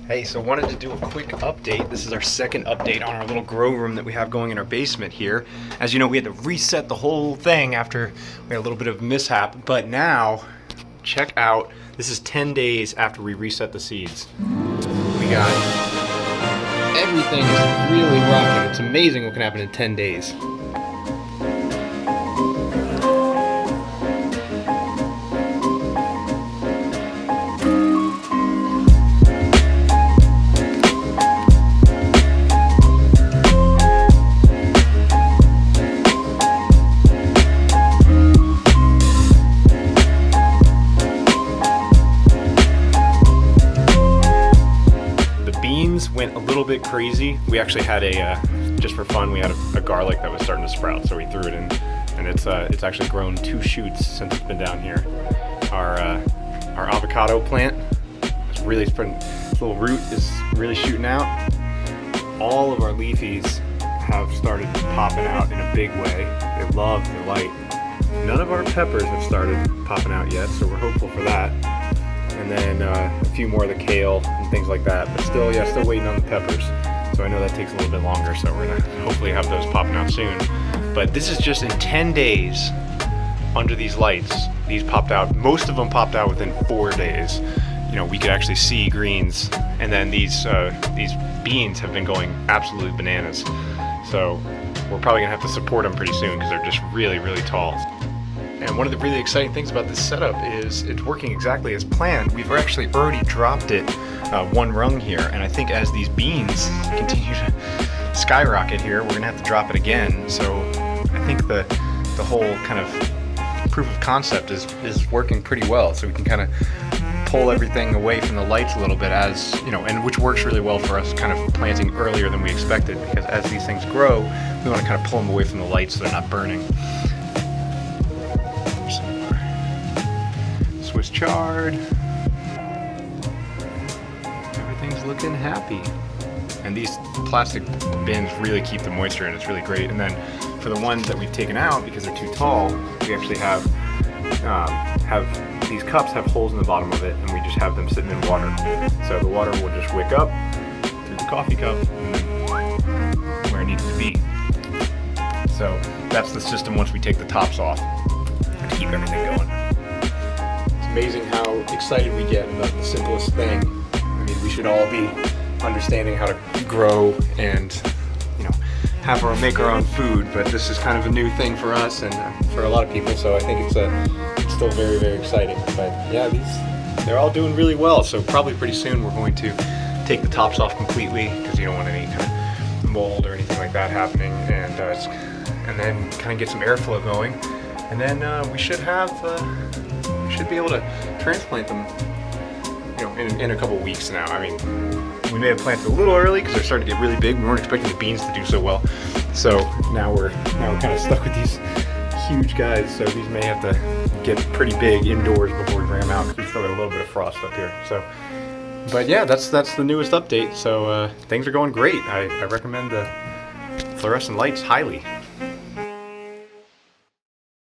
Hey, so wanted to do a quick update. This is our second update on our little grow room that we have going in our basement here. As you know, we had to reset the whole thing after we had a little bit of mishap, but now, check out, this is 10 days after we reset the seeds. We got, everything is really rocking. It's amazing what can happen in 10 days. Went a little bit crazy. We actually had just for fun, we had a garlic that was starting to sprout, so we threw it in, and it's actually grown 2 shoots since it's been down here. Our avocado plant is really spreading. Its little root is really shooting out. All of our leafies have started popping out in a big way. They love the light. None of our peppers have started popping out yet, so we're hopeful for that. And then a few more of the kale and things like that, but still waiting on the peppers. So I know that takes a little bit longer, so we're gonna hopefully have those popping out soon. But this is just in 10 days under these lights. These popped out, most of them popped out within 4 days. You know, we could actually see greens, and then these beans have been going absolutely bananas. So we're probably gonna have to support them pretty soon because they're just really, really tall. And one of the really exciting things about this setup is it's working exactly as planned. We've actually already dropped it 1 rung here, and I think as these beans continue to skyrocket here, we're gonna have to drop it again. So I think the whole kind of proof of concept is working pretty well. So we can kind of pull everything away from the lights a little bit, as you know, and which works really well for us kind of planting earlier than we expected, because as these things grow, we want to kind of pull them away from the lights so they're not burning. Swiss chard. Everything's looking happy. And these plastic bins really keep the moisture in. It's really great. And then for the ones that we've taken out because they're too tall, we actually have these cups have holes in the bottom of it, and we just have them sitting in water. So the water will just wick up through the coffee cup and then where it needs to be. So that's the system once we take the tops off to keep everything going. Amazing how excited we get about the simplest thing. I mean, we should all be understanding how to grow and, you know, make our own food, but this is kind of a new thing for us and for a lot of people, so I think it's still very, very exciting. But yeah, they're all doing really well, so probably pretty soon we're going to take the tops off completely, because you don't want any kind of mold or anything like that happening, and then kind of get some airflow going, and then we should be able to transplant them, you know, in a couple weeks now. I mean, we may have planted a little early because they're starting to get really big. We weren't expecting the beans to do so well, so now we're kind of stuck with these huge guys. So these may have to get pretty big indoors before we bring them out, because we still got a little bit of frost up here. So, but yeah, that's the newest update. So things are going great. I recommend the fluorescent lights highly.